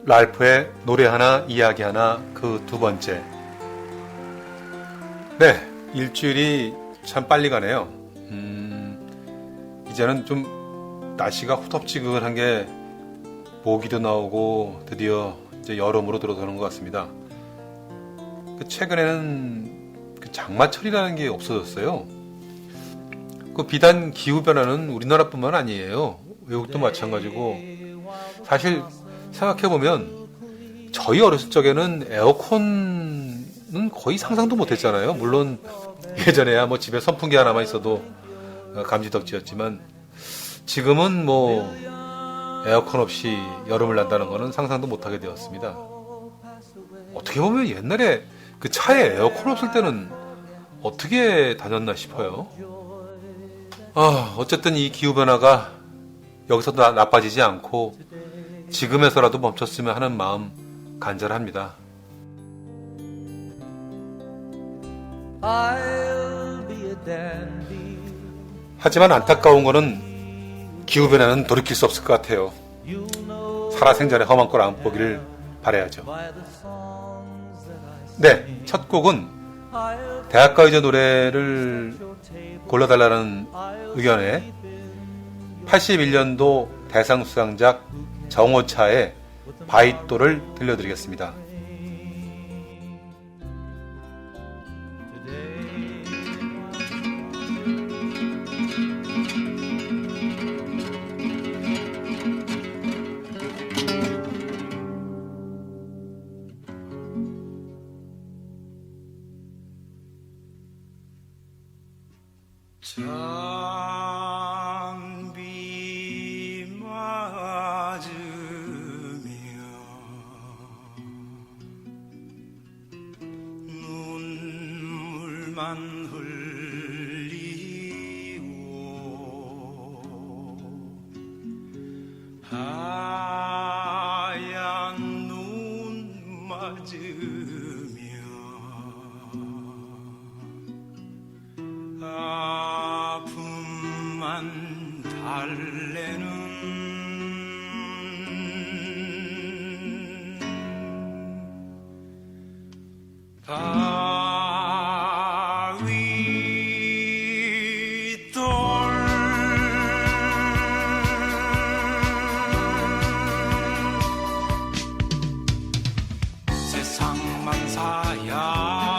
랄프의 노래 하나 이야기 하나 그 두 번째. 네, 일주일이 참 빨리 가네요. 이제는 좀 날씨가 후덥지근한 게 모기도 나오고 드디어 이제 여름으로 들어서는 것 같습니다. 최근에는 장마철이라는 게 없어졌어요. 비단 기후변화는 우리나라뿐만 아니에요. 외국도 마찬가지고. 사실 생각해보면 저희 어렸을 적에는 에어컨은 거의 상상도 못했잖아요. 물론 예전에야 뭐 집에 선풍기 하나만 있어도 감지덕지였지만 지금은 뭐 에어컨 없이 여름을 난다는 거는 상상도 못하게 되었습니다. 어떻게 보면 옛날에 그 차에 에어컨 없을 때는 어떻게 다녔나 싶어요. 어쨌든 이 기후변화가 여기서 나빠지지 않고 지금에서라도 멈췄으면 하는 마음 간절합니다. 하지만 안타까운 거는 기후변화는 돌이킬 수 없을 것 같아요. 살아생전에 험한 꼴 안 보기를 바라야죠. 네, 첫 곡은 대학가요제 노래를 골라달라는 의견에 81년도 대상 수상작 정호차의 바이또를 들려드리겠습니다. 장비 맞으며 눈물만 흘리고 하얀 눈 맞으며 아픔만 달래는 바위돌 세상만 사야속하고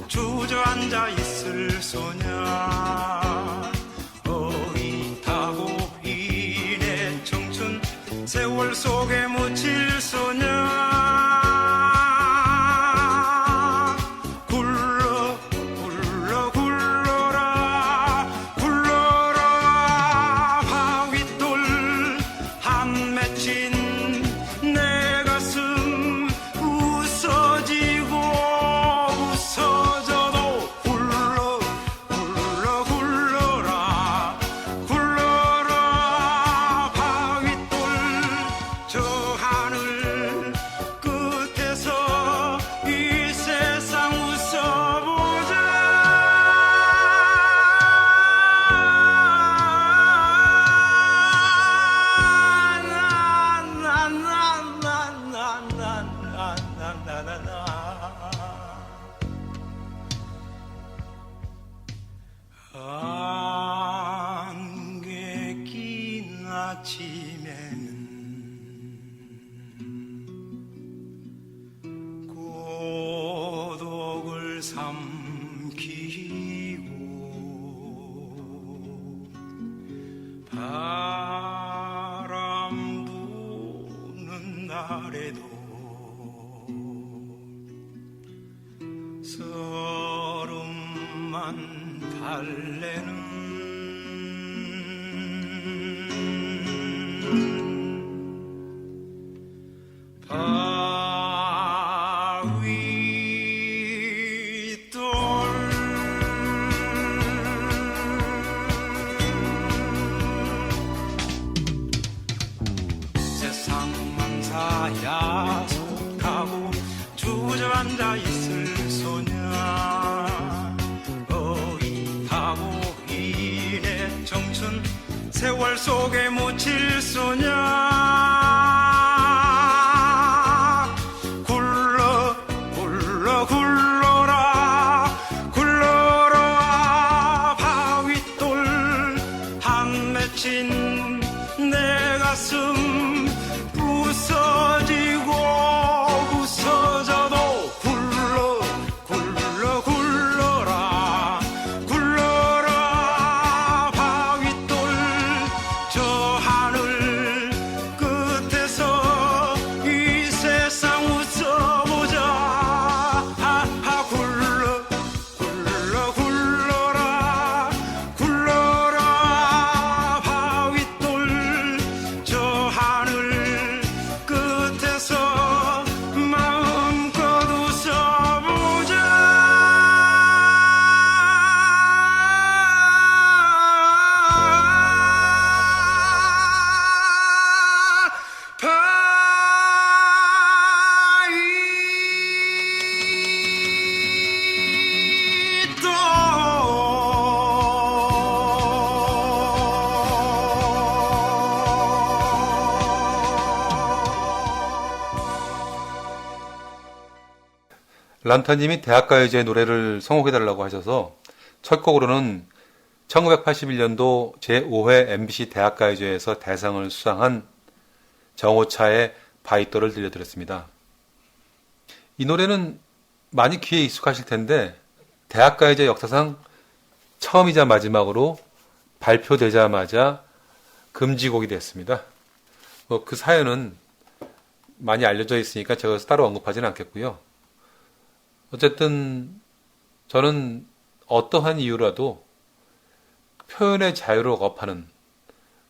주저앉아 있을 소냐 어릿하고 이내 청춘 세월 속에 묻힐 소냐 굴러 굴러 굴러라 굴러라 바윗돌 한 맺힌 내 가슴 웃어지고 웃어져도 굴러 굴러 굴러라 굴러라 바윗돌 저 하늘 끝에서 이 세상 웃어보자 안개 낀 아침에는 고독을 삼키고 바람 부는 날에도 서름만 달래는 세상만 사야 속하고 주저앉아 있을 소냐 어릿하고 이내 청춘 세월 속에 묻힐 소냐 굴러 굴러 굴러라 굴러라 바윗돌 한 맺힌 내 가슴 부서지고 부서져도 굴러 굴러 굴러라 굴러라 바윗돌 저 하늘 끝에서 이 세상 웃어보자 하하 굴러 굴러 굴러라 굴러라 바윗돌 저 하늘 끝에서 마음껏 란타님이 대학가요제 노래를 선곡해달라고 하셔서 첫 곡으로는 1981년도 제5회 MBC 대학가요제에서 대상을 수상한 정호차의 바윗돌을 들려드렸습니다. 이 노래는 많이 귀에 익숙하실 텐데 대학가요제 역사상 처음이자 마지막으로 발표되자마자 금지곡이 됐습니다. 그 사연은 많이 알려져 있으니까 제가 따로 언급하지는 않겠고요. 어쨌든 저는 어떠한 이유라도 표현의 자유를 억압하는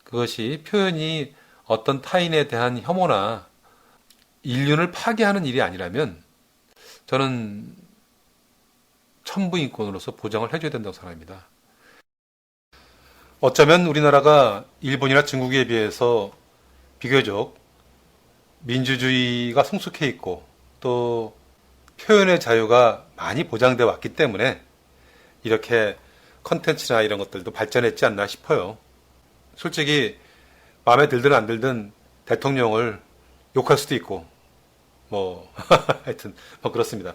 그것이 표현이 어떤 타인에 대한 혐오나 인륜을 파괴하는 일이 아니라면 저는 천부인권으로서 보장을 해줘야 된다고 생각합니다. 어쩌면 우리나라가 일본이나 중국에 비해서 비교적 민주주의가 성숙해 있고 또 표현의 자유가 많이 보장되어 왔기 때문에 이렇게 컨텐츠나 이런 것들도 발전했지 않나 싶어요. 솔직히 마음에 들든 안 들든 대통령을 욕할 수도 있고 하여튼 그렇습니다.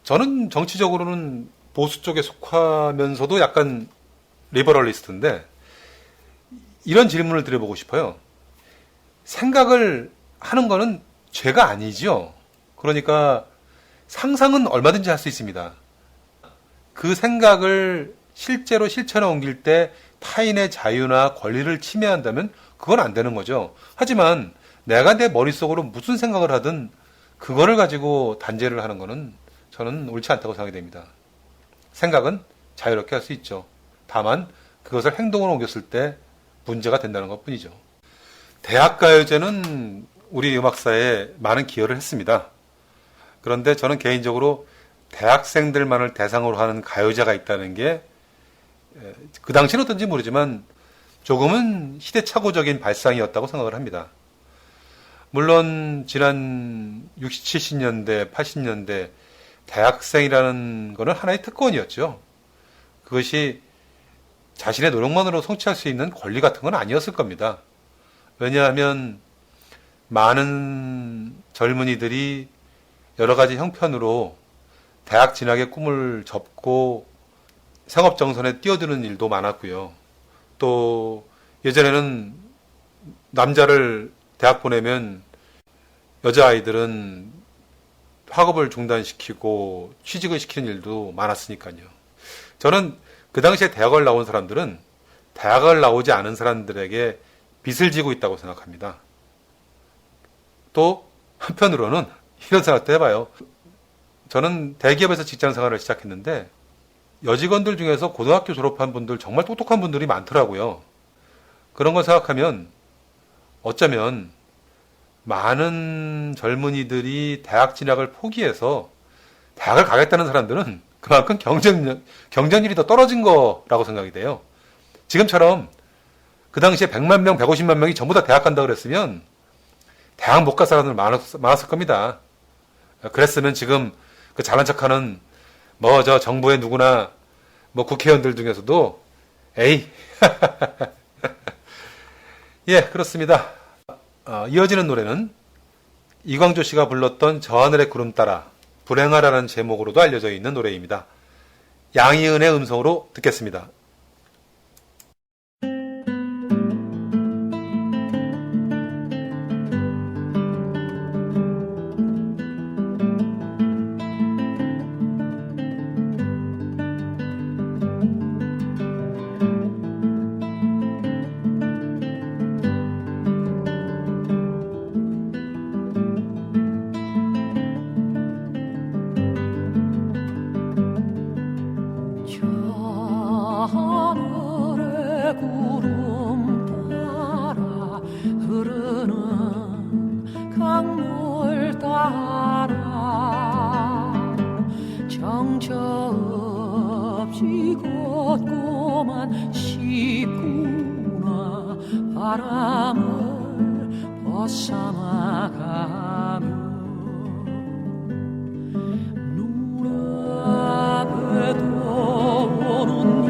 저는 정치적으로는 보수 쪽에 속하면서도 약간 리버럴리스트인데 이런 질문을 드려보고 싶어요. 생각을 하는 거는 죄가 아니죠. 그러니까 상상은 얼마든지 할 수 있습니다. 그 생각을 실제로 실천에 옮길 때 타인의 자유나 권리를 침해한다면 그건 안 되는 거죠. 하지만 내가 내 머릿속으로 무슨 생각을 하든 그거를 가지고 단죄를 하는 거는 저는 옳지 않다고 생각이 됩니다. 생각은 자유롭게 할 수 있죠. 다만 그것을 행동으로 옮겼을 때 문제가 된다는 것 뿐이죠. 대학가요제는 우리 음악사에 많은 기여를 했습니다. 그런데 저는 개인적으로 대학생들만을 대상으로 하는 가요제가 있다는 게 그 당시는 어떤지 모르지만 조금은 시대착오적인 발상이었다고 생각을 합니다. 물론 지난 60, 70년대, 80년대 대학생이라는 거는 하나의 특권이었죠. 그것이 자신의 노력만으로 성취할 수 있는 권리 같은 건 아니었을 겁니다. 왜냐하면 많은 젊은이들이 여러 가지 형편으로 대학 진학의 꿈을 접고 상업정선에 뛰어드는 일도 많았고요. 또 예전에는 남자를 대학 보내면 여자아이들은 학업을 중단시키고 취직을 시키는 일도 많았으니까요. 저는 그 당시에 대학을 나온 사람들은 대학을 나오지 않은 사람들에게 빚을 지고 있다고 생각합니다. 또 한편으로는 이런 생각도 해봐요. 저는 대기업에서 직장 생활을 시작했는데 여직원들 중에서 고등학교 졸업한 분들 정말 똑똑한 분들이 많더라고요. 그런 걸 생각하면 어쩌면 많은 젊은이들이 대학 진학을 포기해서 대학을 가겠다는 사람들은 그만큼 경쟁률이 더 떨어진 거라고 생각이 돼요. 지금처럼 그 당시에 100만 명, 150만 명이 전부 다 대학 간다고 그랬으면 대학 못 갈 사람들 많았을 겁니다. 그랬으면 지금 그 잘난 척하는 정부의 누구나 국회의원들 중에서도 에이. 예, 그렇습니다. 이어지는 노래는 이광조 씨가 불렀던 저 하늘의 구름 따라 불행하라는 제목으로도 알려져 있는 노래입니다. 양희은의 음성으로 듣겠습니다. 하늘의 구름 따라 흐르는 강물 따라 정처 없이 걷고만 싶구나. 바람을 벗삼아가며 눈앞에 떠오는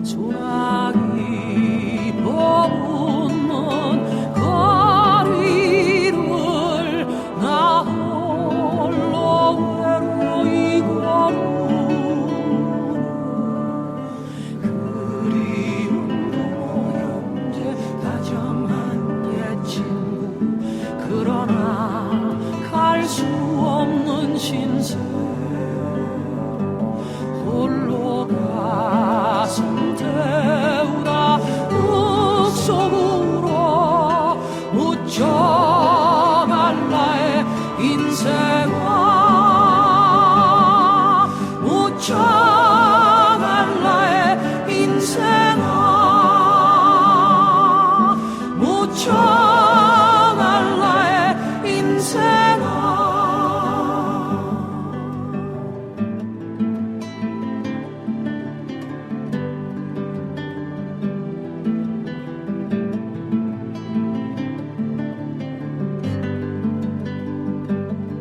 소나기 머무는 거리를 나 홀로 외로이 걸으는 그리운 부모 형제 다정한 옛 친구. 그러나 갈 수 없는 신세 홀로 가슴 태우다 흙속으로 묻혀갈 나의 인생아. 묻혀갈 나의 인생아. 묻혀갈 나의 인생아.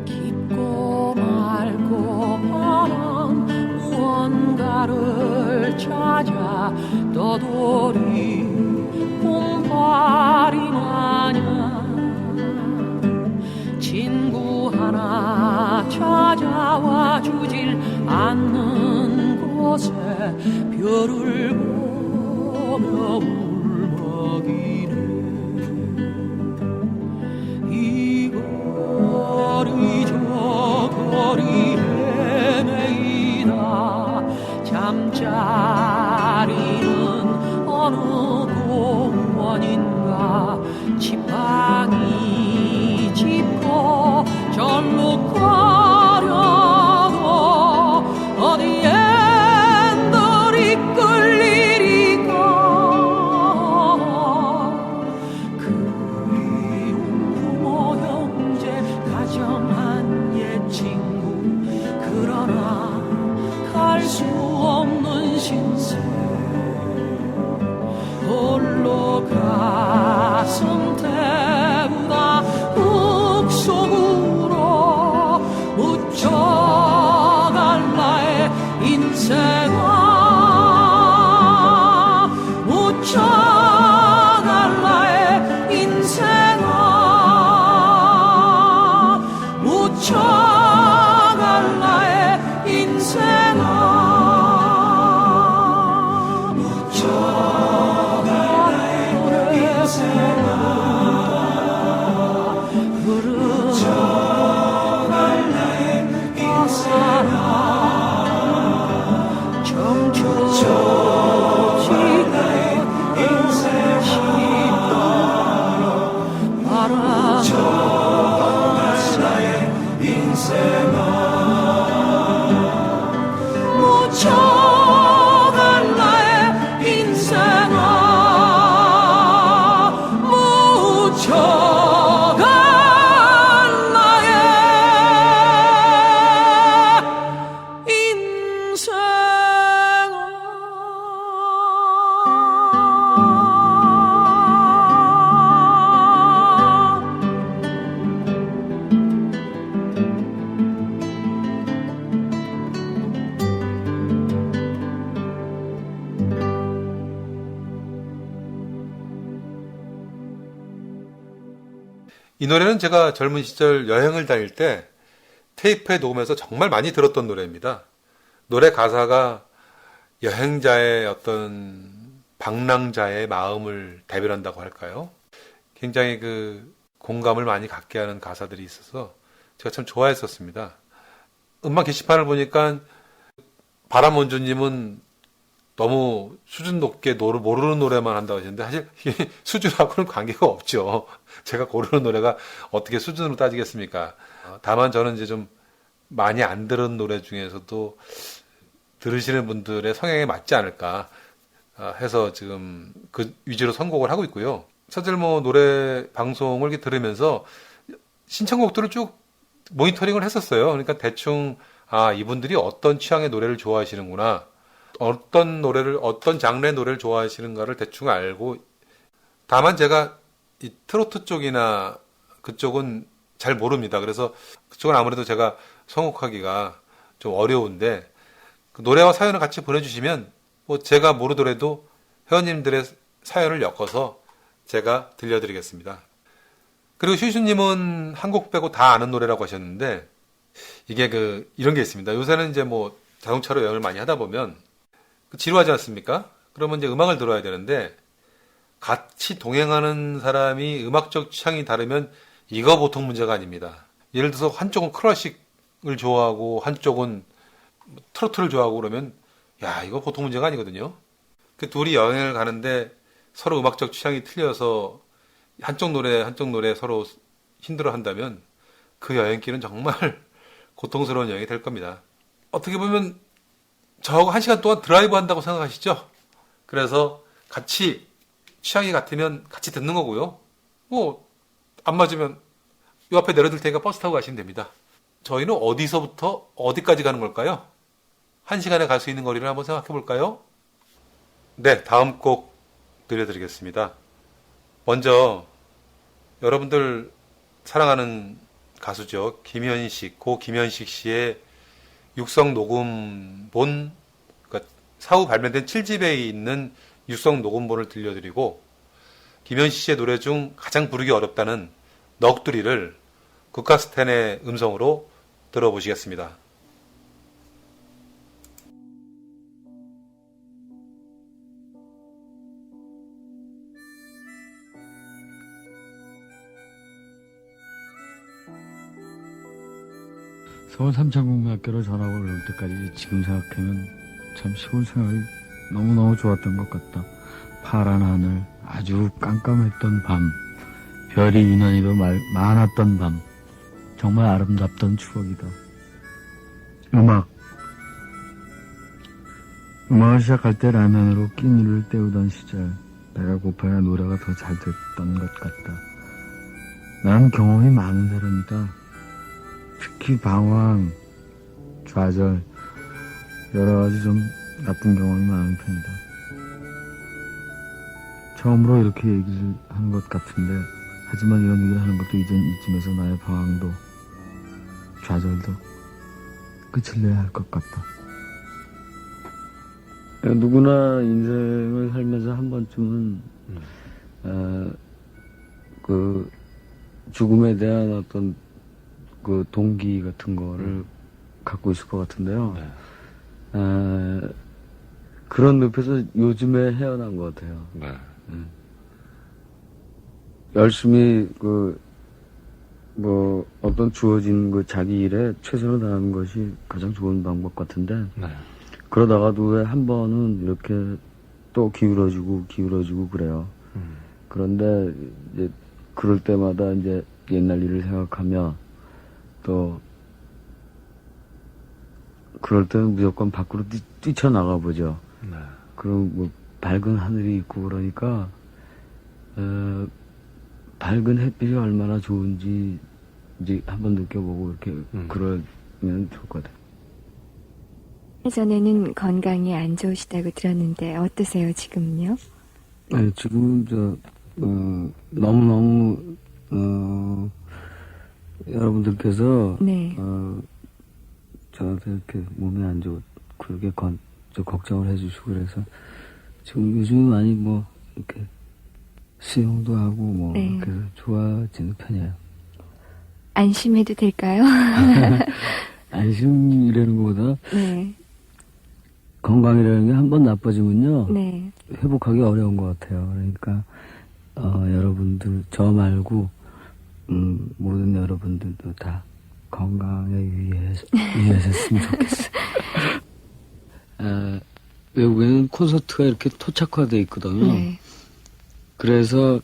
깊고 맑고 파란 무언가를 찾아 떠돌이 봄바리 마냥 친구 하나 찾아와 주질 않는 곳에 별을 보며 울먹이네. 이 거리 저 거리 헤매이다 잠자리는 어느 공원인가. 지팡이 짚고 절로 가려고 어디엔 널 이끌리리까. 그리운 부모 형제 다정한 옛 친구. 그러나 갈 수 없는 신세 홀로 가슴 태우다 흙속으로 묻혀갈 나의 인생아. 묻혀갈 나의 인생아. 묻혀갈 나의 인생아. 묻혀갈 나의 인생아. 묻혀갈 나의 이 노래는 제가 젊은 시절 여행을 다닐 때 테이프에 녹음해서 정말 많이 들었던 노래입니다. 노래 가사가 여행자의 어떤 방랑자의 마음을 대변한다고 할까요? 굉장히 그 공감을 많이 갖게 하는 가사들이 있어서 제가 참 좋아했었습니다. 음악 게시판을 보니까 바람원주님은 너무 수준 높게 모르는 노래만 한다고 하시는데 사실 수준하고는 관계가 없죠. 제가 고르는 노래가 어떻게 수준으로 따지겠습니까? 다만 저는 이제 좀 많이 안 들은 노래 중에서도 들으시는 분들의 성향에 맞지 않을까 해서 지금 그 위주로 선곡을 하고 있고요. 사실 뭐 노래 방송을 이렇게 들으면서 신청곡들을 쭉 모니터링을 했었어요. 그러니까 대충 이분들이 어떤 취향의 노래를 좋아하시는구나. 어떤 노래를, 어떤 장르의 노래를 좋아하시는가를 대충 알고, 다만 제가 이 트로트 쪽이나 그쪽은 잘 모릅니다. 그래서 그쪽은 아무래도 제가 선곡하기가 좀 어려운데, 그 노래와 사연을 같이 보내주시면, 뭐 제가 모르더라도 회원님들의 사연을 엮어서 제가 들려드리겠습니다. 그리고 슈슈님은 한 곡 빼고 다 아는 노래라고 하셨는데, 이게 이런 게 있습니다. 요새는 이제 뭐 자동차로 여행을 많이 하다 보면, 지루하지 않습니까? 그러면 이제 음악을 들어야 되는데 같이 동행하는 사람이 음악적 취향이 다르면 이거 보통 문제가 아닙니다. 예를 들어서 한쪽은 클래식을 좋아하고 한쪽은 트로트를 좋아하고 그러면 이거 보통 문제가 아니거든요. 그 둘이 여행을 가는데 서로 음악적 취향이 틀려서 한쪽 노래 서로 힘들어 한다면 그 여행길은 정말 고통스러운 여행이 될 겁니다. 어떻게 보면 저하고 1시간 동안 드라이브 한다고 생각하시죠? 그래서 같이 취향이 같으면 같이 듣는 거고요. 뭐 안 맞으면 요 앞에 내려둘 테니까 버스 타고 가시면 됩니다. 저희는 어디서부터 어디까지 가는 걸까요? 1시간에 갈 수 있는 거리를 한번 생각해 볼까요? 네, 다음 곡 들려드리겠습니다. 먼저 여러분들 사랑하는 가수죠. 고 김현식 씨의 육성 녹음본, 그러니까 사후 발매된 7집에 있는 육성 녹음본을 들려드리고, 김현식 씨의 노래 중 가장 부르기 어렵다는 넋두리를 국카스텐의 음성으로 들어보시겠습니다. 서울 삼천국민학교로 전학을 올 때까지 지금 생각하면 참 시골 생활이 너무너무 좋았던 것 같다. 파란 하늘, 아주 깜깜했던 밤, 별이 유난히도 많았던 밤, 정말 아름답던 추억이다. 음악을 시작할 때 라면으로 끼니를 때우던 시절, 배가 고파야 노래가 더 잘 됐던 것 같다. 난 경험이 많은 사람이다. 특히 방황, 좌절, 여러 가지 좀 나쁜 경험이 많은 편이다. 처음으로 이렇게 얘기를 하는 것 같은데, 하지만 이런 얘기를 하는 것도 이젠 이쯤에서 나의 방황도, 좌절도 끝을 내야 할 것 같다. 누구나 인생을 살면서 한 번쯤은, 죽음에 대한 어떤 그 동기 같은 거를 갖고 있을 것 같은데요. 네. 그런 늪에서 요즘에 헤어난 것 같아요. 네. 열심히 어떤 주어진 자기 일에 최선을 다하는 것이 가장 좋은 방법 같은데, 네. 그러다가도 왜 한 번은 이렇게 또 기울어지고 그래요. 그런데 이제 그럴 때마다 이제 옛날 일을 생각하며 또 그럴 때는 무조건 밖으로 뛰쳐나가 보죠. 네. 그럼 뭐 밝은 하늘이 있고 그러니까 밝은 햇빛이 얼마나 좋은지 이제 한번 느껴보고 이렇게 그러면 좋을 것 같아요. 예전에는 건강이 안 좋으시다고 들었는데 어떠세요 지금은요? 네, 지금 너무너무 여러분들께서 네. 저한테 이렇게 몸이 안 좋고 그렇게 걱정을 해주시고 그래서 지금 요즘 많이 뭐 이렇게 수영도 하고 뭐 네. 그래서 좋아지는 편이에요. 안심해도 될까요? 안심이라는 것보다 네. 건강이라는 게 한 번 나빠지면요. 네. 회복하기 어려운 것 같아요. 그러니까 여러분들 저 말고 모든 여러분들도 다 건강에 유의하셨으면 좋겠어요. 외국에는 콘서트가 이렇게 토착화되어 있거든요. 네. 그래서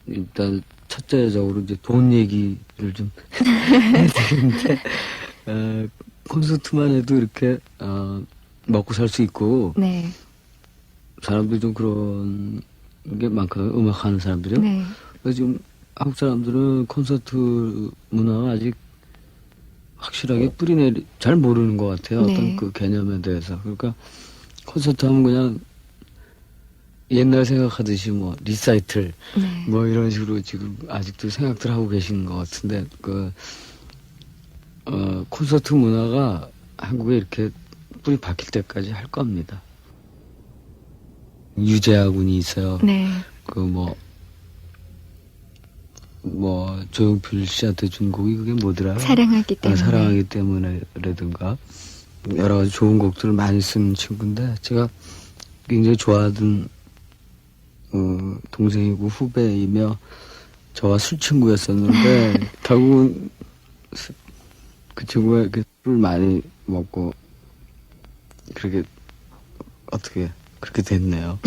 일단 첫째적으로 이제 돈 얘기를 좀 해야 되는데 콘서트만 해도 이렇게 먹고 살 수 있고 네. 사람들이 좀 그런 게 많거든요. 음악하는 사람들이요. 네. 그래서 지금 한국 사람들은 콘서트 문화가 아직 확실하게 잘 모르는 것 같아요. 네. 어떤 그 개념에 대해서. 그러니까 콘서트 하면 그냥 옛날 생각하듯이 뭐 리사이틀 네. 뭐 이런 식으로 지금 아직도 생각들 하고 계시는 것 같은데 콘서트 문화가 한국에 이렇게 뿌리 박힐 때까지 할 겁니다. 유재하 군이 있어요. 네. 조용필 씨한테 준 곡이 그게 뭐더라? 사랑하기 때문에. 사랑하기 때문에라든가 여러 가지 좋은 곡들을 많이 쓴 친구인데 제가 굉장히 좋아하던 동생이고 후배이며 저와 술 친구였었는데 결국은 그 친구가 이렇게 술 많이 먹고 그렇게 그렇게 됐네요.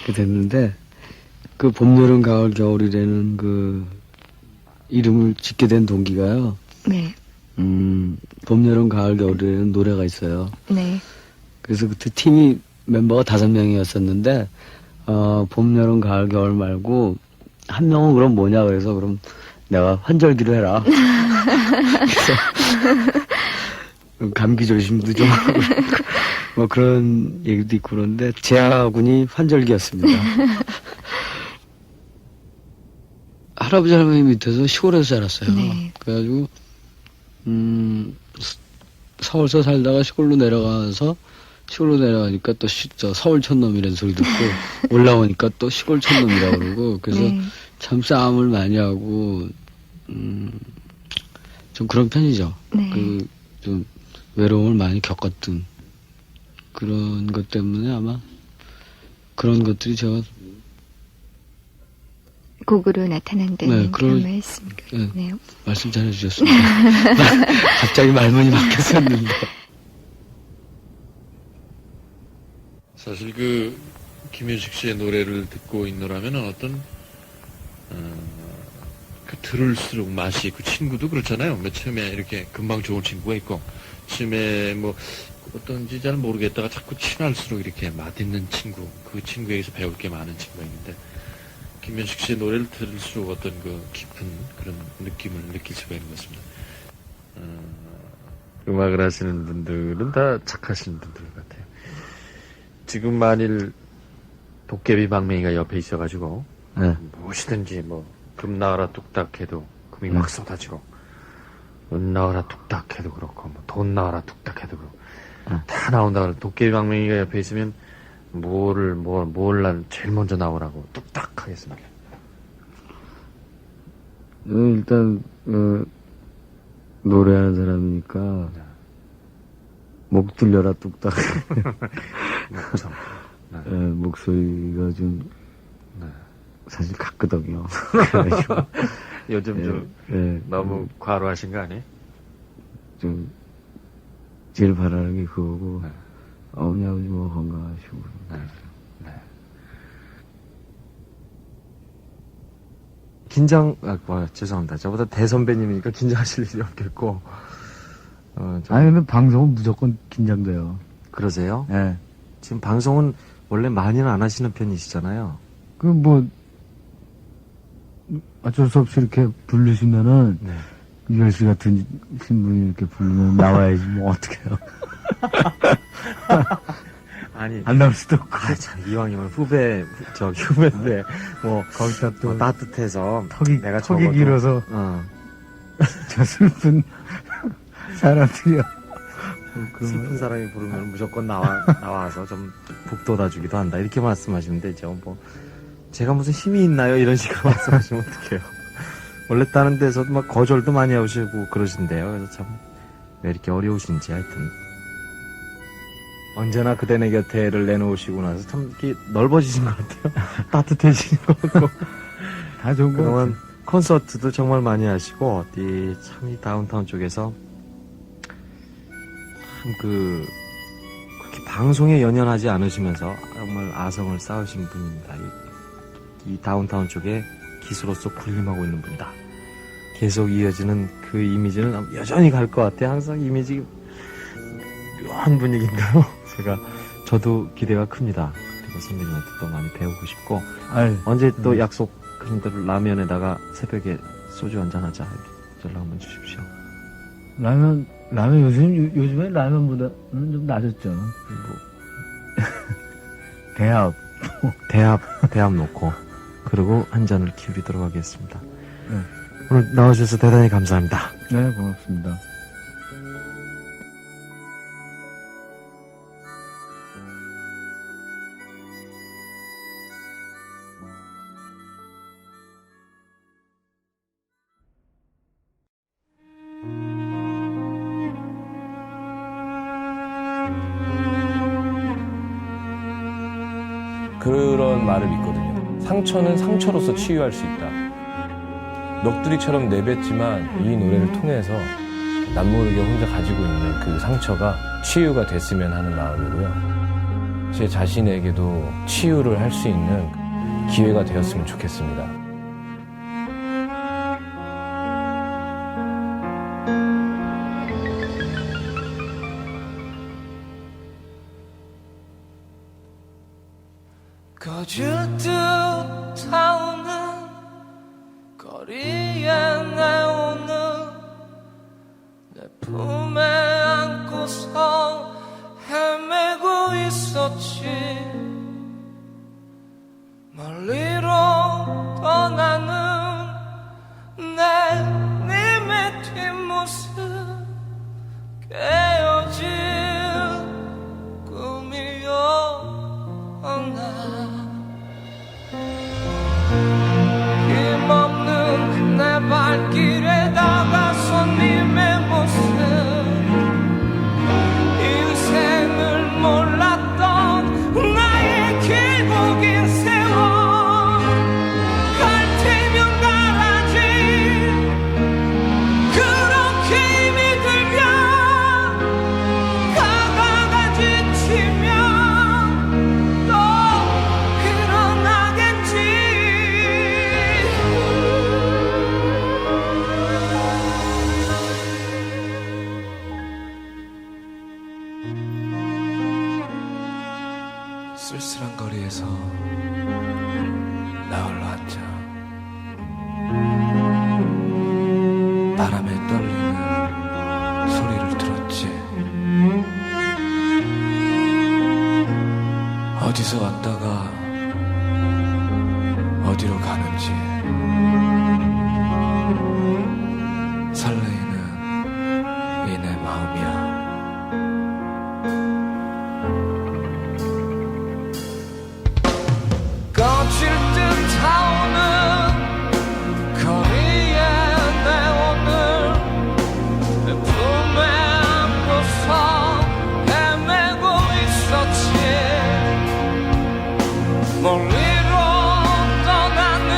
그렇게 됐는데 그 봄, 여름, 가을, 겨울이라는 그 이름을 짓게 된 동기가요. 네. 봄, 여름, 가을, 겨울이라는 노래가 있어요. 네. 그래서 그때 팀이 멤버가 5명이었었는데 봄, 여름, 가을, 겨울 말고 한 명은 그럼 뭐냐 그래서 그럼 내가 환절기로 해라. 그래서 감기 조심도 좀 하고 뭐 그런 얘기도 있고 그런데 재하군이 환절기였습니다. 할아버지 할머니 밑에서 시골에서 자랐어요. 네. 그래가지고 서울서 살다가 시골로 내려가니까 또 서울 촌놈이라는 소리 듣고 올라오니까 또 시골 촌놈이라고 그러고 그래서 네. 참 싸움을 많이 하고 좀 그런 편이죠. 네. 좀 외로움을 많이 겪었던 그런 것 때문에 아마 그런 것들이 제가 곡으로 나타난다는 네, 그런 말씀이네요. 말씀 잘 해주셨습니다. 갑자기 말문이 막혔었는데. 사실 김현식 씨의 노래를 듣고 있노라면 어떤 들을수록 맛이 있고 친구도 그렇잖아요. 처음에 이렇게 금방 좋은 친구가 있고 처음에 뭐 어떤지 잘 모르겠다가 자꾸 친할수록 이렇게 맛있는 친구, 그 친구에게서 배울 게 많은 친구가 있는데 김현식 씨의 노래를 들을수록 어떤 깊은 그런 느낌을 느낄 수가 있는 것 같습니다. 음악을 하시는 분들은 다 착하신 분들 같아요. 지금 만일 도깨비 방맹이가 옆에 있어가지고 무엇이든지 금 나와라 뚝딱 해도 금이 막 쏟아지고 은 나와라 뚝딱 해도 그렇고 돈 나와라 뚝딱 해도 그렇고 다 나온다 그래. 도깨비 방맹이가 옆에 있으면 뭘 난 제일 먼저 나오라고 뚝딱 하겠습니다. 일단 노래하는 사람이니까 목 들려라 뚝딱. 목소리가 좀 사실 같거든요. 요즘 너무 과로하신 거 아니에요? 좀 제일 바라는 게 그거고 어머니 아버지 건강하시고. 죄송합니다. 저보다 대선배님이니까 긴장하실 일이 없겠고. 아니, 근데 방송은 무조건 긴장돼요. 그러세요? 예. 지금 방송은 원래 많이는 안 하시는 편이시잖아요. 어쩔 수 없이 이렇게 부르시면은, 네. 이별 씨 같은 신분이 이렇게 부르면 나와야지, 어떡해요. 아니. 안 나올 수도 없고. 이왕이면 후배인데, 거기다 또. 따뜻해서. 내가 턱이 길어서. 저 슬픈 사람들이요. 슬픈 사람이 부르면 무조건 나와서 좀 북돋아주기도 한다. 이렇게 말씀하시면 되죠. 제가 무슨 힘이 있나요? 이런 식으로 말씀하시면 어떡해요. 원래 다른 데서도 막 거절도 많이 하시고 그러신데요. 그래서 참 왜 이렇게 어려우신지 하여튼 언제나 그대 내 곁에를 내놓으시고 나서 참 이렇게 넓어지신 것 같아요. 따뜻해지신 것 같고 다 좋은 거 그동안 콘서트도 정말 많이 하시고 어디 참 이 다운타운 쪽에서 참 그렇게 방송에 연연하지 않으시면서 정말 아성을 쌓으신 분입니다. 이 다운타운 쪽에 기수로서 군림하고 있는 분이다. 계속 이어지는 그 이미지는 여전히 갈 것 같아요. 항상 이미지 묘한 분위기인데요. 저도 기대가 큽니다. 그리고 선배님한테 또 많이 배우고 싶고 아유, 언제 또 약속한 대로 라면에다가 새벽에 소주 한잔 하자 연락 한번 주십시오. 라면 요즘에 라면보다는 좀 낮았죠. 대합 놓고 그리고 한 잔을 기울이도록 하겠습니다. 네. 오늘 나와주셔서 대단히 감사합니다. 네, 고맙습니다. 그런 말을 믿거든요. 상처는 상처로서 치유할 수 있다. 넋두리처럼 내뱉지만 이 노래를 통해서 남모르게 혼자 가지고 있는 그 상처가 치유가 됐으면 하는 마음이고요. 제 자신에게도 치유를 할 수 있는 기회가 되었으면 좋겠습니다. 거질 듯 타오는 거리에 내 오늘 내 품에 안고서 헤매고 있었지. 멀리로 떠나는 내님의 뒷모습 깨어진 꿈이었나. 힘없는 내 발길에 다가선 님의 모습 인생을 몰랐던 나의 길고 긴 세월 갈 테면 가라지. 그렇게 힘이 들면 가다가 지치면 또 일어나겠지. 쓸쓸한 거리에서 나 홀로 앉아 바람에 떨리는 소리를 들었지. 어디서 왔다가 어디로 가는지 설레이는 이 내 마음이야. 거칠 듯 타오는 거리에 내 오늘 내 품에 안고서 헤매고 있었지. 멀리로 떠나는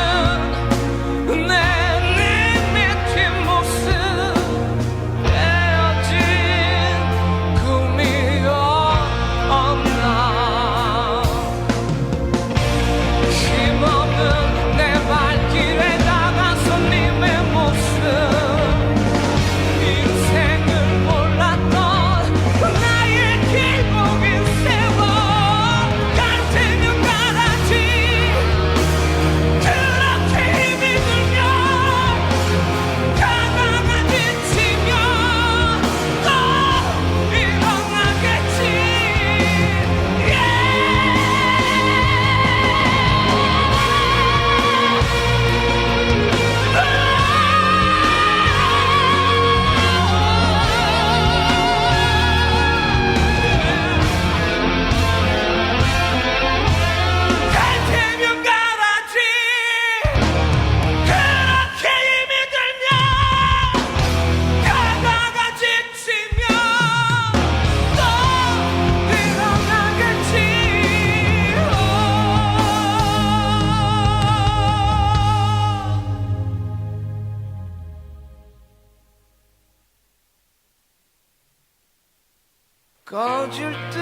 꺼질 듯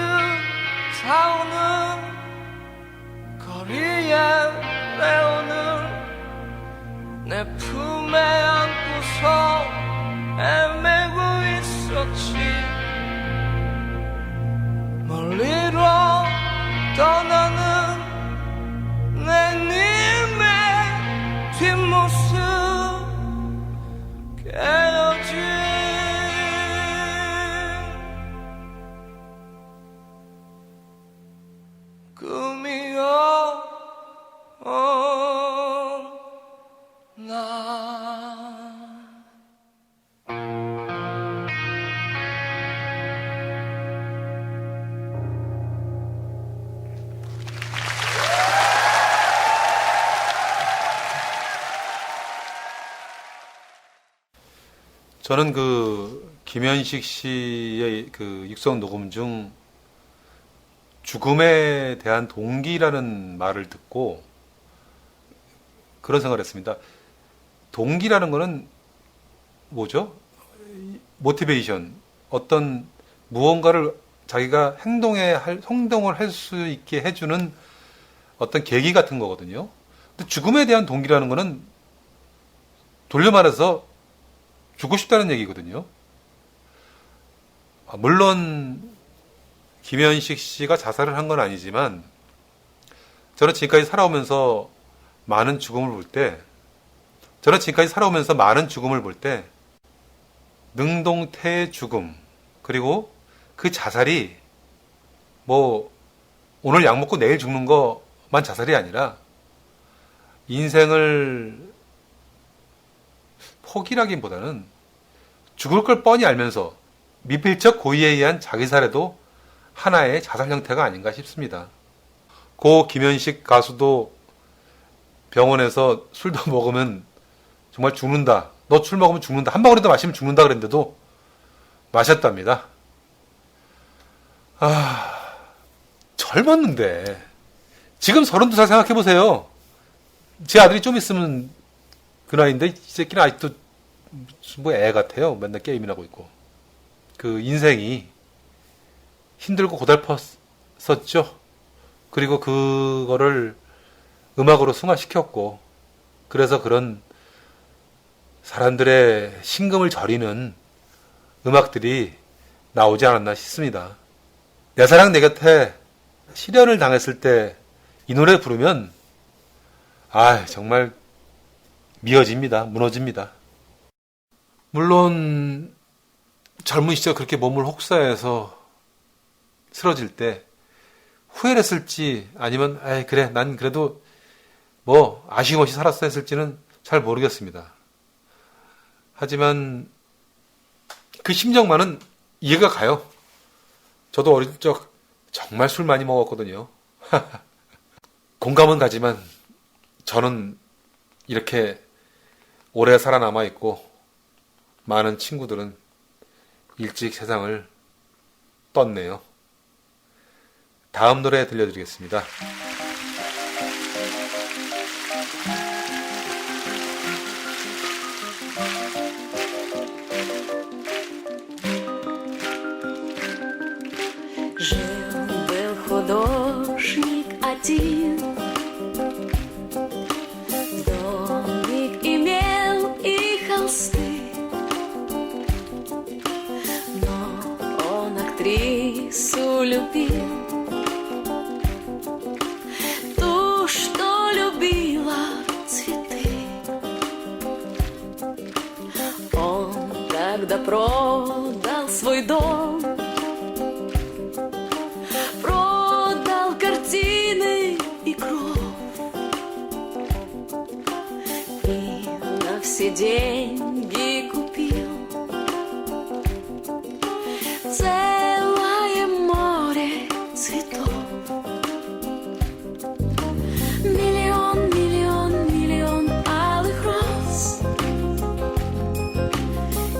타오는 거리에 내 오늘 내 품에 안고서 헤매고 있었지. 멀리로 떠나는 내 님의 뒷모습 깨어진 꿈이여 나. 저는 그 김현식 씨의 그 육성 녹음 중 죽음에 대한 동기라는 말을 듣고 그런 생각을 했습니다. 동기라는 거는 뭐죠? 모티베이션, 어떤 무언가를 자기가 행동을 할 수 있게 해주는 어떤 계기 같은 거거든요. 근데 죽음에 대한 동기라는 거는 돌려 말해서 죽고 싶다는 얘기거든요. 물론 김현식 씨가 자살을 한 건 아니지만 저는 지금까지 살아오면서 많은 죽음을 볼 때 능동태의 죽음, 그리고 그 자살이 뭐 오늘 약 먹고 내일 죽는 것만 자살이 아니라 인생을 포기라기보다는 죽을 걸 뻔히 알면서 미필적 고의에 의한 자기살해도 하나의 자살 형태가 아닌가 싶습니다. 고 김현식 가수도 병원에서 술도 먹으면 정말 죽는다. 너 술 먹으면 죽는다. 한 방울이라도 마시면 죽는다 그랬는데도 마셨답니다. 젊었는데 지금 32살 생각해보세요. 제 아들이 좀 있으면 그 나이인데 이 새끼는 아직도 뭐 애 같아요. 맨날 게임이나 하고 있고. 그 인생이 힘들고 고달팠었죠. 그리고 그거를 음악으로 승화시켰고, 그래서 그런 사람들의 심금을 저리는 음악들이 나오지 않았나 싶습니다. 내 사랑 내 곁에 실연을 당했을 때 이 노래 부르면 정말 미어집니다. 무너집니다. 물론 젊은 시절 그렇게 몸을 혹사해서 쓰러질 때 후회를 했을지 아니면 그래 난 그래도 뭐 아쉬움 없이 살았어 했을지는 잘 모르겠습니다. 하지만 그 심정만은 이해가 가요. 저도 어릴 적 정말 술 많이 먹었거든요. 공감은 가지만 저는 이렇게 오래 살아남아 있고 많은 친구들은 일찍 세상을 떴네요. 다음 노래 들려드리겠습니다. Жил-был художник один, домик имел и холсты, но он актрису любил, ту, что любила цветы. Он тогда продал свой дом, продал картины и кровь, и на все деньги купил целое море цветов. Миллион, миллион, миллион алых роз.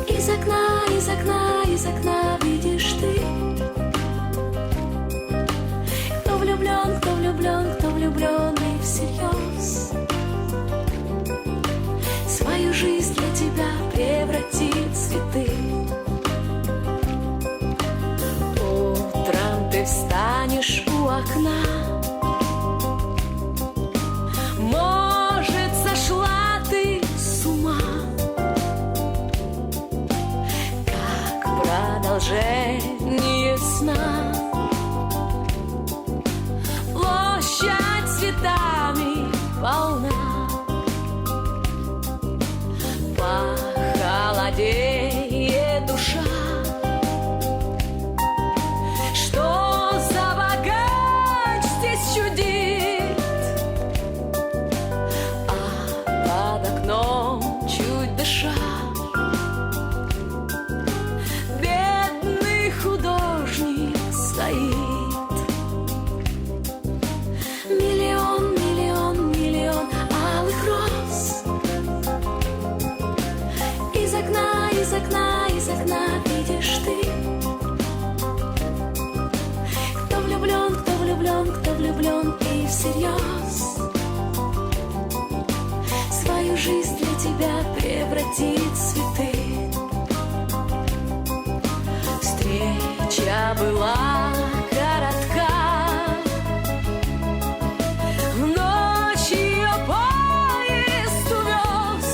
Из окна, из окна, из окна видишь ты. Кто влюблен, кто влюблен, кто влюблен и всерьез свою жизнь для тебя превратит в цветы. О, продолжение сна. Площадь цветами полна, похолодеет душа. Что за богач здесь чудит, а под окном чуть дыша бедный художник стоит. Миллион, миллион, миллион алых роз из окна, из окна, из окна видишь ты. Кто влюблен, кто влюблен, кто влюблен и всерьез свою жизнь для тебя превратит в цветы. Встреча была коротка, в ночь ее поезд увез,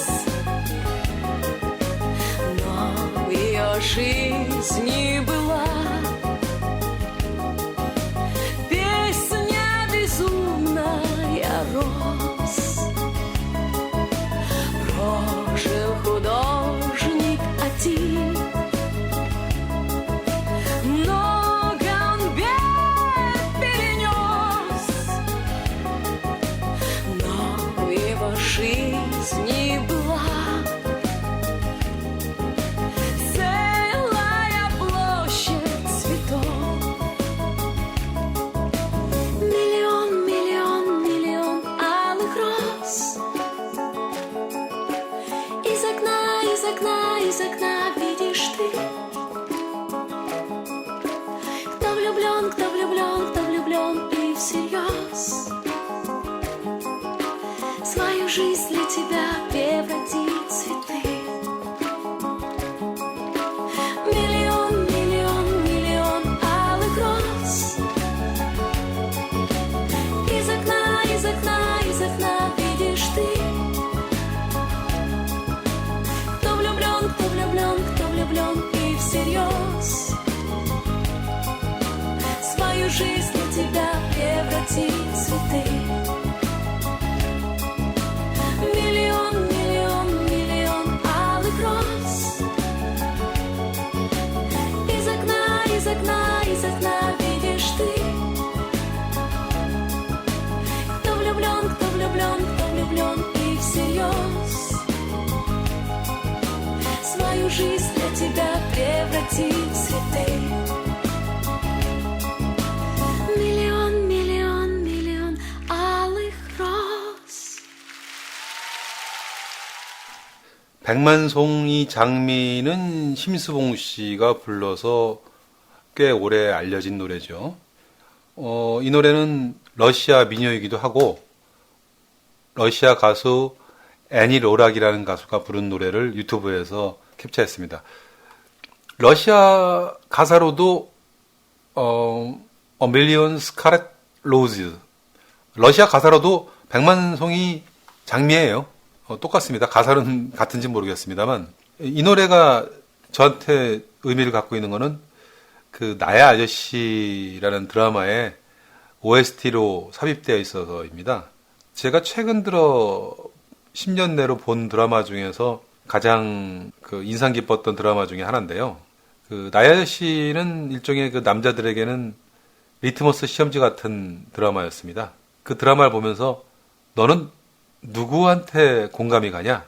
но в ее жизни была песня безумная роз. Прожил художник один, много он бед перенес, но в его жизни была целая площадь цветов. Миллион, миллион, миллион алых роз из окна, из окна, из окна видишь ты. Кто влюблен, кто влюблен, кто влюблен и всерьез свою жизнь для тебя превратит в цветы. Миллион, миллион, миллион алых роз из окна, из окна, из окна видишь ты. Кто влюблен, кто влюблен, кто влюблен и всерьез свою жизнь для тебя превратит в цветы. Миллион, миллион, миллион алых роз из окна, из окна, из окна видишь ты. Кто влюблен, кто влюблен, кто влюблен и всерьез свою жизнь для тебя превратит в цветы. Миллион, миллион, миллион алых роз. 백만송이 장미는 심수봉 씨가 불러서 꽤 오래 알려진 노래죠. 이 노래는 러시아 민요이기도 하고 러시아 가수 애니 로락이라는 가수가 부른 노래를 유튜브에서 캡처했습니다. 러시아 가사로도 A Million Scarlet Roses, 러시아 가사로도 백만송이 장미예요. 똑같습니다. 가사는 같은지 모르겠습니다만 이 노래가 저한테 의미를 갖고 있는 거는 그 나의 아저씨라는 드라마의 OST로 삽입되어 있어서입니다. 제가 최근 들어 10년 내로 본 드라마 중에서 가장 그 인상 깊었던 드라마 중에 하나인데요. 그 나의 아저씨는 일종의 그 남자들에게는 리트머스 시험지 같은 드라마였습니다. 그 드라마를 보면서 너는 누구한테 공감이 가냐?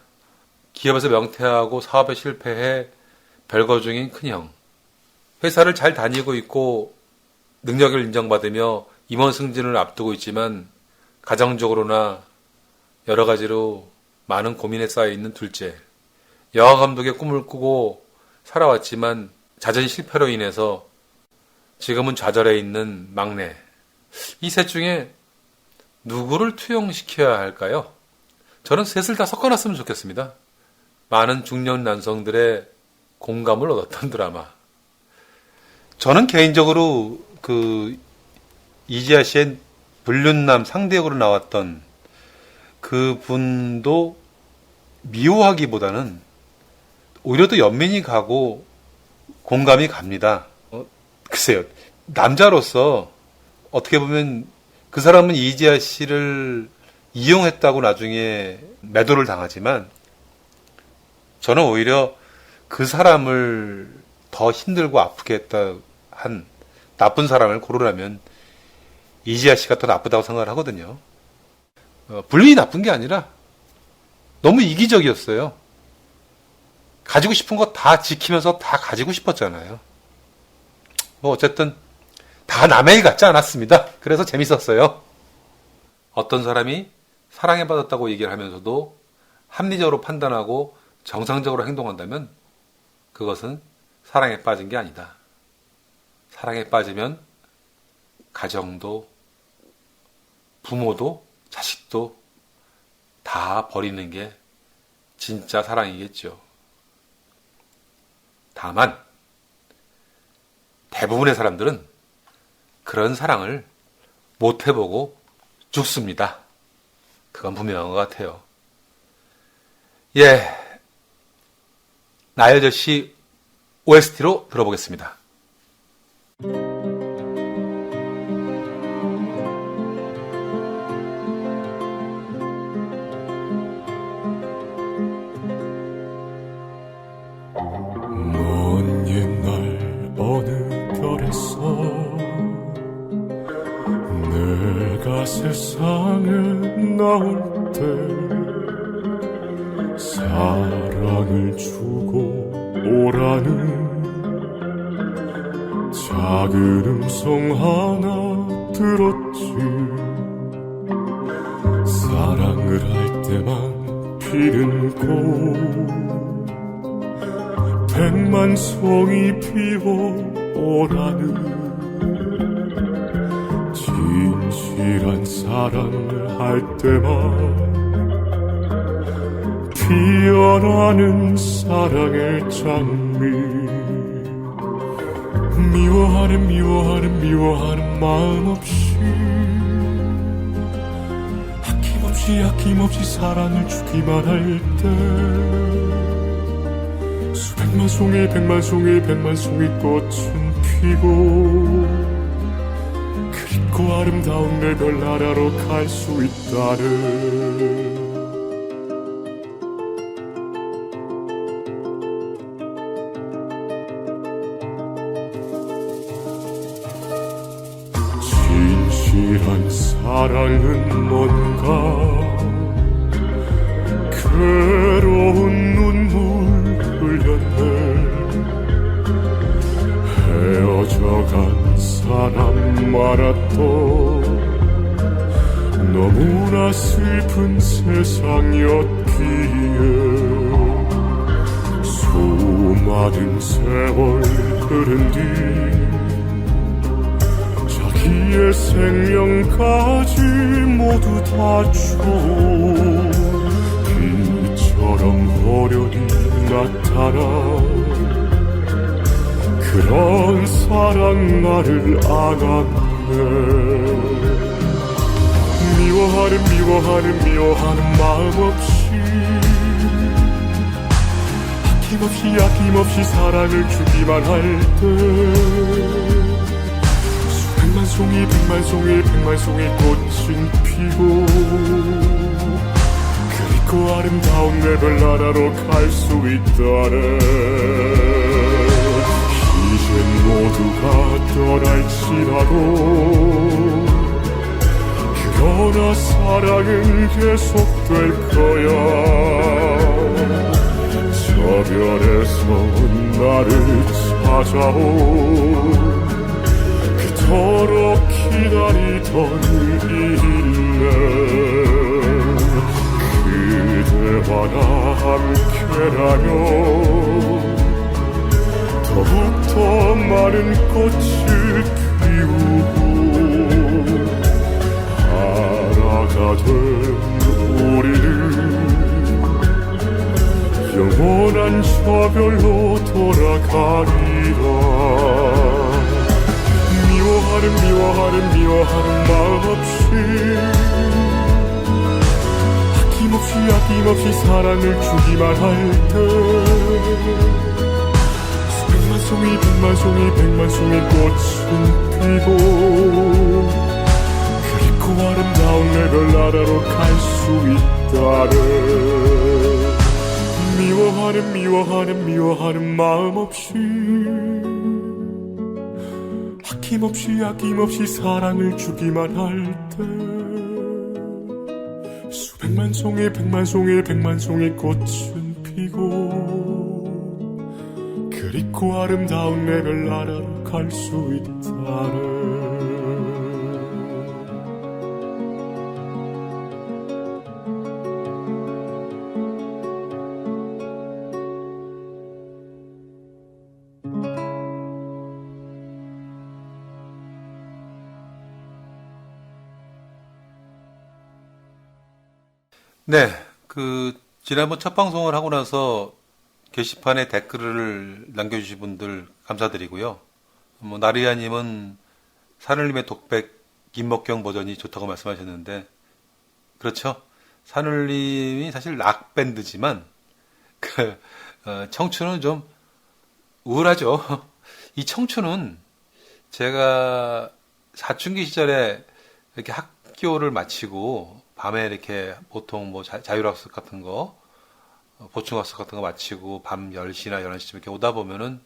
기업에서 명퇴하고 사업에 실패해 별거 중인 큰형. 회사를 잘 다니고 있고 능력을 인정받으며 임원 승진을 앞두고 있지만 가정적으로나 여러 가지로 많은 고민에 쌓여 있는 둘째. 영화 감독의 꿈을 꾸고 살아왔지만 잦은 실패로 인해서 지금은 좌절해 있는 막내. 이 셋 중에 누구를 투영시켜야 할까요? 저는 셋을 다 섞어놨으면 좋겠습니다. 많은 중년 남성들의 공감을 얻었던 드라마. 저는 개인적으로 그 이지아 씨의 불륜남 상대역으로 나왔던 그 분도 미워하기보다는 오히려 더 연민이 가고 공감이 갑니다. 글쎄요, 남자로서 어떻게 보면 그 사람은 이지아 씨를 이용했다고 나중에 매도를 당하지만 저는 오히려 그 사람을 더 힘들고 아프게 했다 한 나쁜 사람을 고르라면 이지아 씨가 더 나쁘다고 생각을 하거든요. 불륜이 나쁜 게 아니라 너무 이기적이었어요. 가지고 싶은 거 다 지키면서 다 가지고 싶었잖아요. 뭐 어쨌든 다 남의 일 같지 않았습니다. 그래서 재밌었어요. 어떤 사람이 사랑해받았다고 얘기를 하면서도 합리적으로 판단하고 정상적으로 행동한다면 그것은 사랑에 빠진 게 아니다. 사랑에 빠지면 가정도 부모도 자식도 다 버리는 게 진짜 사랑이겠죠. 다만 대부분의 사람들은 그런 사랑을 못 해보고 죽습니다. 그건 분명한 것 같아요. 예, 나의 아저씨 OST로 들어보겠습니다. 먼 옛날 어느 별에서 내가 세상에 나올 때 사랑을 주고 오라는 작은 음성 하나 들었지. 사랑을 할 때만 피는 꽃 백만 송이 피워오라는 진실한 사랑을 할 때만 피어나는 사랑의 장미. 미워하는 마음 없이 아낌없이 사랑을 주기만 할 때 수백만 송이 백만 송이 꽃은 피고 그립고 아름다운 내 별나라로 갈 수 있다는 진실한 사랑은 뭔가 괴로운 눈물 흘렸네. 헤어져간 사람 많았던 너무나 슬픈 세상이었기에 수많은 세월 흐른 뒤 자기의 생명까지 모두 다 줘 비처럼 호련히 나타나 그런 사랑 나를 안았네. 미워하는 마음 없이 아낌없이 사랑을 주기만 할 때 백만 송이 꽃은 피고 그리고 아름다운 내 별나라로 갈 수 있다네. 이젠 모두가 떠날지라도 그러나 사랑은 계속될 거야. 저 별에서 나를 찾아온 그토록 기다리던 일래. 그대와 나 함께라면 더욱더 많은 꽃을 피우고 하나가 된 우리는 영원한 저 별로 돌아가리라. 미워하는 마음 없이 아낌없이 사랑을 주기만 할 때 백만 송이 꽃은 피고 그리고 아름다운 내 별나라로 갈 수 있다네. 미워하는 마음 없이 아낌없이 사랑을 주기만 할 때 수백만 송이 백만 송이 꽃은 피고 그리고 아름다운 내 별나라로 갈 수 있다네. 네, 지난번 첫 방송을 하고 나서 게시판에 댓글을 남겨주신 분들 감사드리고요. 나리아님은 산울림의 독백 김목경 버전이 좋다고 말씀하셨는데, 그렇죠. 산울림이 사실 락밴드지만, 청춘은 좀 우울하죠. 이 청춘은 제가 사춘기 시절에 이렇게 학교를 마치고, 밤에 이렇게 보통 자율학습 같은 거, 보충학습 같은 거 마치고 밤 10시나 11시쯤 이렇게 오다 보면은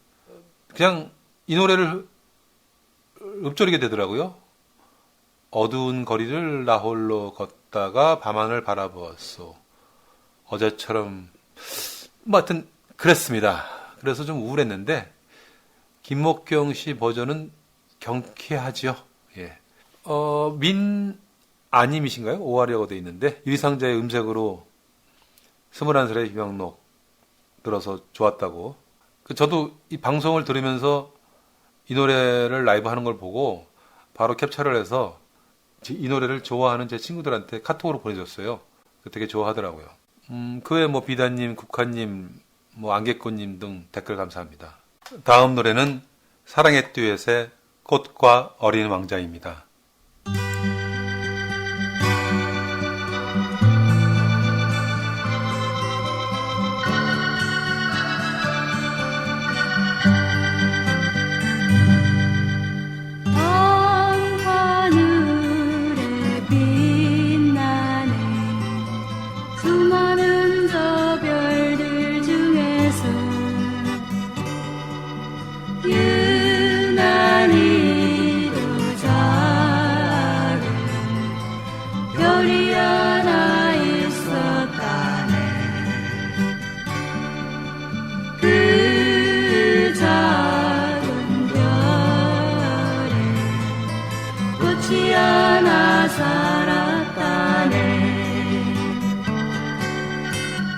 그냥 이 노래를 읊조리게 되더라고요. 어두운 거리를 나 홀로 걷다가 밤하늘 바라보았소. 어제처럼 하여튼 그랬습니다. 그래서 좀 우울했는데 김목경 씨 버전은 경쾌하죠. 예. 민 아님이신가요? 오하려고 돼 있는데 유리상자의 음색으로 21살의 김영록 들어서 좋았다고. 저도 이 방송을 들으면서 이 노래를 라이브 하는 걸 보고 바로 캡처를 해서 이 노래를 좋아하는 제 친구들한테 카톡으로 보내줬어요. 되게 좋아하더라고요. 그 외에 비다님, 국화님, 안개꽃님 등 댓글 감사합니다. 다음 노래는 사랑의 듀엣의 꽃과 어린 왕자입니다.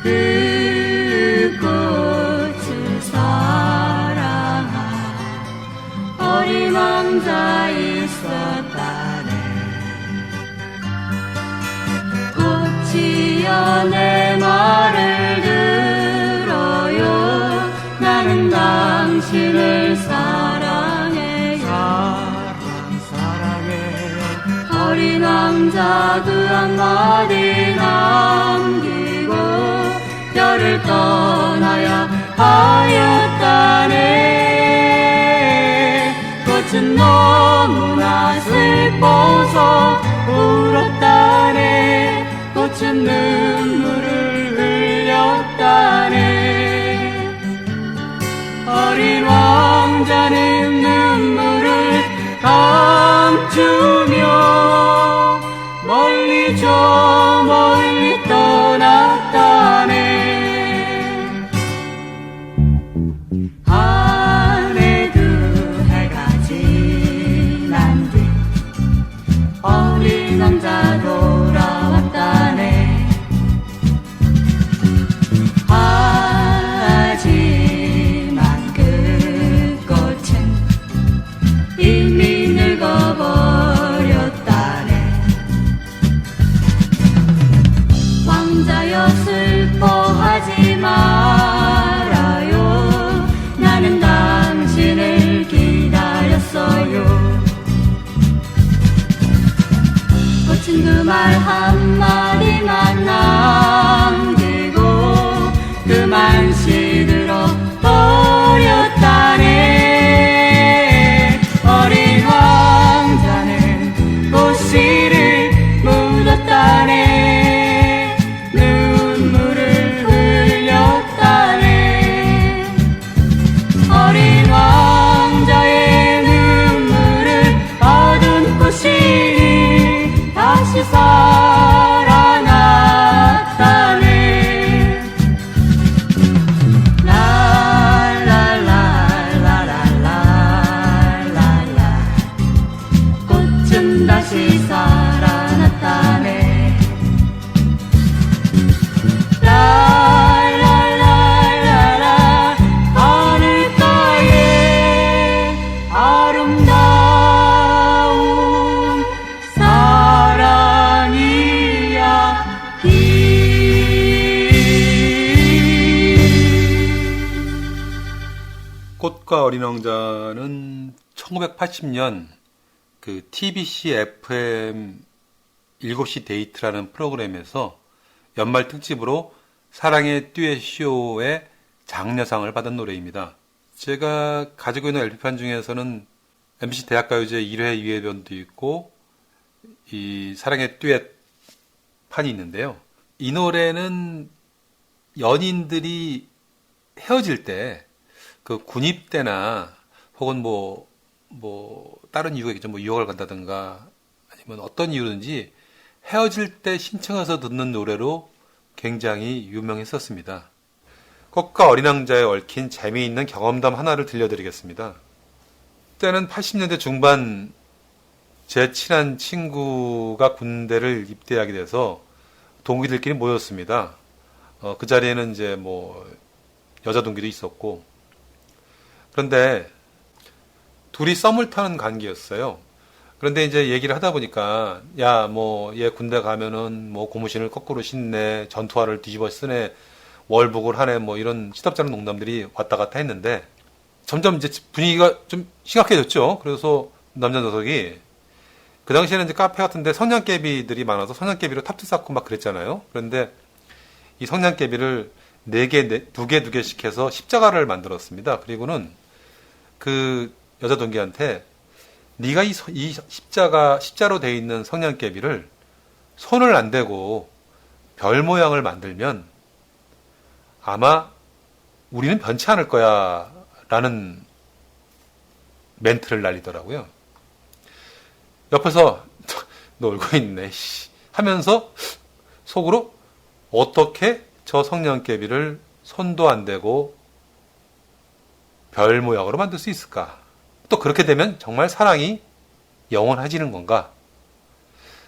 그 꽃을 사랑한 어린 왕자 있었다네. 꽃이여 내 말을 들어요. 나는 당신을 사랑해요. 어린 왕자 그 한마디 남기고 별을 떠나야 하였다네. 꽃은 너무나 슬퍼서 울었다네. 꽃은 눈물을 흘렸다네. 어린 왕자는 눈물을 감추며 멀리 저 멀리 떠났다네. 하늘에 두 해가 지난 뒤 어린 왕자 돌아왔다네. 하지만 그 꽃은 이미 늙어버렸다네. 왕자여 슬퍼하지 말아요. 나는 당신을 기다렸어요. 꽃은 그 말 한마디만 남기고 그만 시들어 버렸다네. 꽃과 어린 왕자는 1980년 그 TBC FM 7시 데이트라는 프로그램에서 연말 특집으로 사랑의 듀엣 쇼의 장려상을 받은 노래입니다. 제가 가지고 있는 LP판 중에서는 MBC 대학가요제 1회, 2회편도 있고 이 사랑의 듀엣 판이 있는데요. 이 노래는 연인들이 헤어질 때 그 군입 때나 혹은 뭐 다른 이유가 있겠죠. 뭐 유학을 간다든가 아니면 어떤 이유든지 헤어질 때 신청해서 듣는 노래로 굉장히 유명했었습니다. 꽃과 어린 왕자에 얽힌 재미있는 경험담 하나를 들려드리겠습니다. 그때는 80년대 중반 제 친한 친구가 군대를 입대하게 돼서 동기들끼리 모였습니다. 그 자리에는 이제 뭐 여자 동기도 있었고, 그런데 둘이 썸을 타는 관계였어요. 그런데 이제 얘기를 하다 보니까 야, 뭐 얘 군대 가면은 뭐 고무신을 거꾸로 신네, 전투화를 뒤집어 쓰네, 월북을 하네, 뭐 이런 시덥잖은 농담들이 왔다 갔다 했는데 점점 이제 분위기가 좀 심각해졌죠. 그래서 남자 녀석이 그 당시에는 이제 카페 같은데 성냥개비들이 많아서 성냥개비로 탑트 쌓고 막 그랬잖아요. 그런데 이 성냥개비를 4개, 2개씩 해서 십자가를 만들었습니다. 그리고는 그 여자 동기한테 네가 이 십자로 되어 있는 성냥개비를 손을 안 대고 별 모양을 만들면 아마 우리는 변치 않을 거야 라는 멘트를 날리더라고요. 옆에서 놀고 있네 하면서 속으로 어떻게 저 성냥개비를 손도 안 대고 별 모양으로 만들 수 있을까? 또 그렇게 되면 정말 사랑이 영원해지는 건가?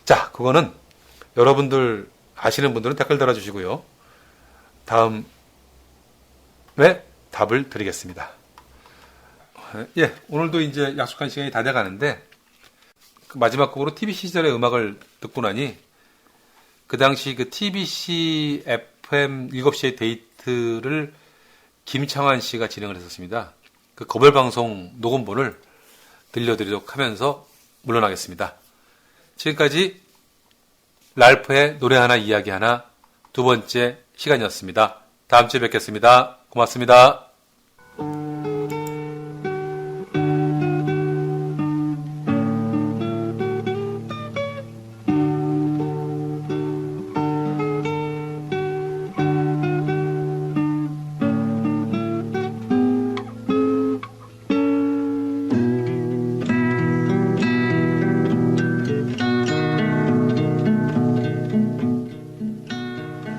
자, 그거는 여러분들 아시는 분들은 댓글 달아주시고요. 다음에 답을 드리겠습니다. 예, 오늘도 이제 약속한 시간이 다 돼가는데 마지막 곡으로 TBC 시절의 음악을 듣고 나니 그 당시 그 TBC FM 7시의 데이트를 김창완 씨가 진행을 했었습니다. 그 거벌방송 녹음본을 들려드리도록 하면서 물러나겠습니다. 지금까지 랄프의 노래 하나 이야기 하나 두 번째 시간이었습니다. 다음 주에 뵙겠습니다. 고맙습니다.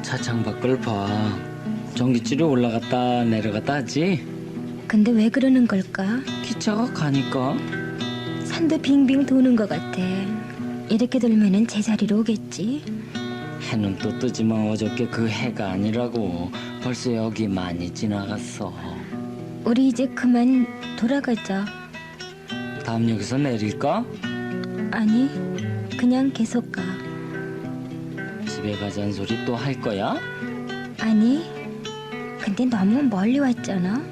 차창 밖을 봐. 전기줄이 올라갔다 내려갔다 하지? 근데 왜 그러는 걸까? 기차가 가니까. 산도 빙빙 도는 것 같아. 이렇게 돌면은 제자리로 오겠지. 해는 또 뜨지만 어저께 그 해가 아니라고. 벌써 여기 많이 지나갔어. 우리 이제 그만 돌아가자. 다음 역에서 내릴까? 아니, 그냥 계속 가. 집에 가자는 소리 또 할 거야? 아니, 근데 너무 멀리 왔잖아.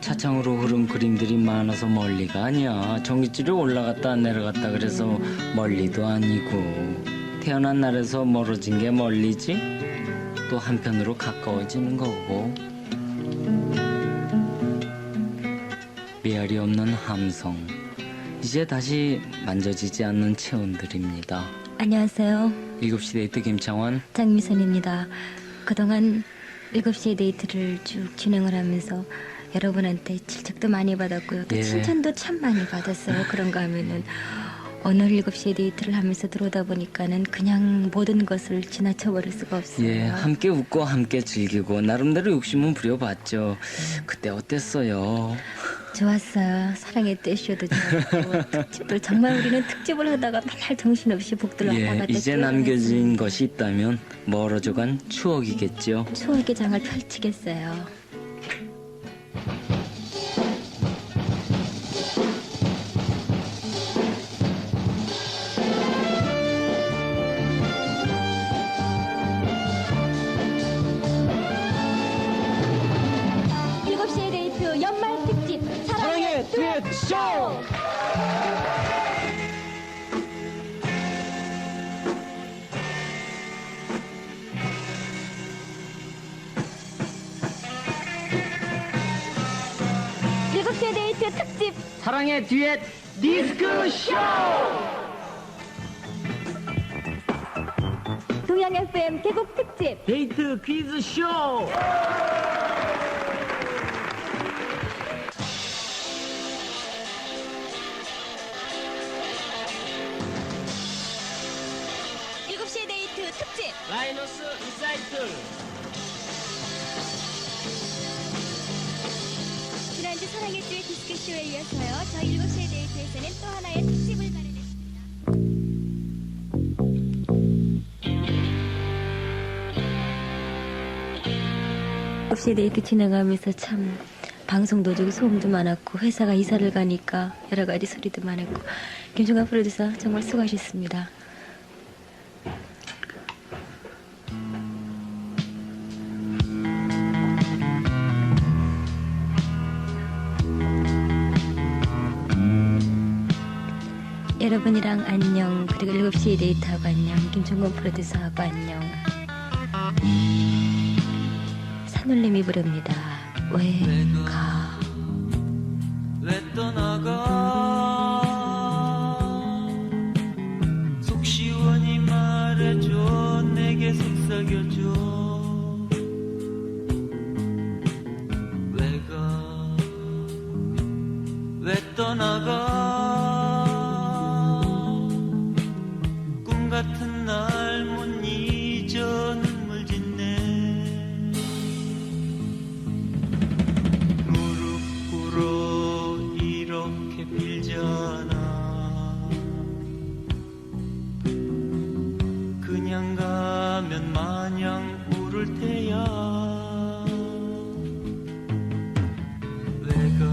차창으로 흐른 그림들이 많아서 멀리가 아니야. 전기줄이 올라갔다 내려갔다 그래서 멀리도 아니고. 태어난 날에서 멀어진 게 멀리지? 또 한편으로 가까워지는 거고. 메아리 없는 함성. 이제 다시 만져지지 않는 체온들입니다. 안녕하세요. 7시 데이트 김창완, 장미선입니다. 그동안 7시의 데이트를 쭉 진행을 하면서 여러분한테 질책도 많이 받았고요. 또 예. 칭찬도 참 많이 받았어요. 그런가 하면은 오늘 7시의 데이트를 하면서 들어오다 보니까는 그냥 모든 것을 지나쳐버릴 수가 없어요. 예, 함께 웃고 함께 즐기고 나름대로 욕심은 부려봤죠. 그때 어땠어요? 좋았어요. 사랑의 떼쇼도 좋았고 특집들 정말 우리는 특집을 하다가 맨날 정신없이 복들락하다. 예, 이제 남겨진 것이 있다면 멀어져간 추억이겠죠. 추억의 장을 펼치겠어요. 연말 쇼! 일곱 시의 데이트 특집 사랑의 듀엣 디스크 쇼! 동양 FM 개국 특집 데이트 퀴즈 쇼! 일곱 시의 데이트 특집 라이너스 리사이클 지난주 사랑의 듀엣 디스크쇼에 이어서요. 저희 일곱 시의 데이트에서는 또 하나의 특집을 마련했습니다. 일곱 시의 데이트 지나가면서 참 방송 도중에 소음도 많았고 회사가 이사를 가니까 여러 가지 소리도 많았고 김종관 프로듀서 정말 수고하셨습니다. 여러분이랑 안녕. 그리고 7시에 데이트하고 안녕. 김종건 프로듀서하고 안녕. 산울림이 부릅니다. 왜 가? 왜 떠나가? 속 시원히 말해줘. 내게 속삭여줘. 왜 가? 왜 떠나가? 같은 날 못 잊어 눈물 짓네. 무릎 꿇어 이렇게 빌잖아. 그냥 가면 마냥 울을 테야. 왜 가?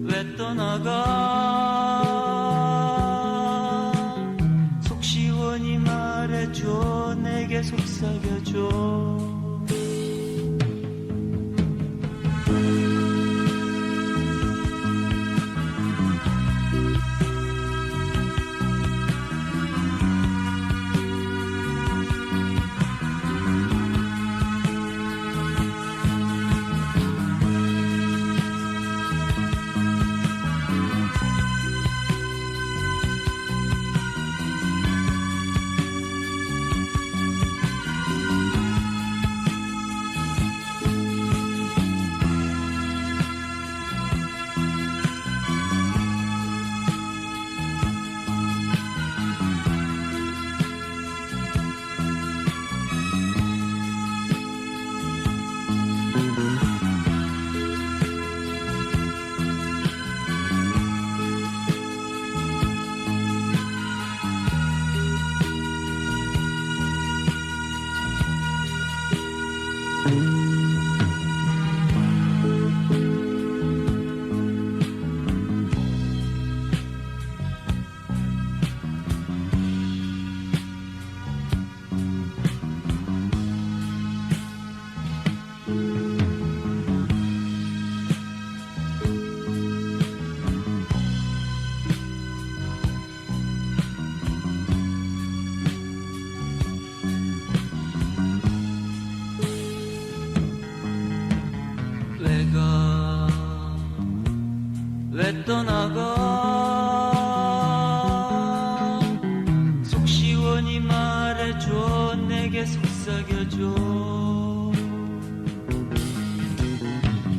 왜 떠나가? 말해줘. 내게 속삭여줘. 왜 떠나가? 속 시원히 말해줘. 내게 속삭여줘.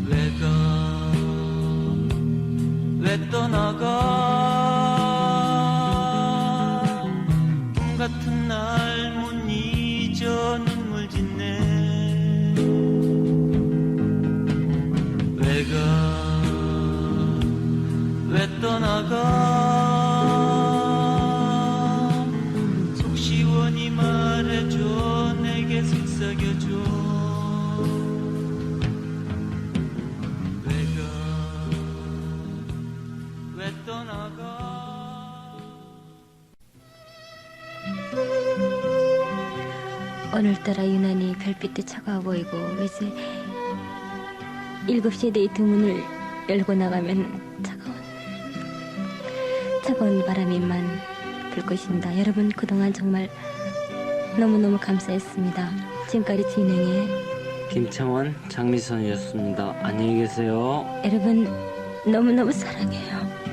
왜 가? 왜 떠나가? 꿈 같은 날 못 잊어 눈물 짓네. 왜 가? 왜 떠나가? 속 시원히 말해줘. 내게 속삭여줘. 왜 가? 왜 떠나가? 오늘따라 유난히 별빛도 차가워 보이고 왠지 7시에 데이트 문을 열고 나가면 차가운 바람이만 불 것입니다. 여러분 그동안 정말 너무너무 감사했습니다. 지금까지 진행해 김창원, 장미선이었습니다. 안녕히 계세요. 여러분 너무너무 사랑해요.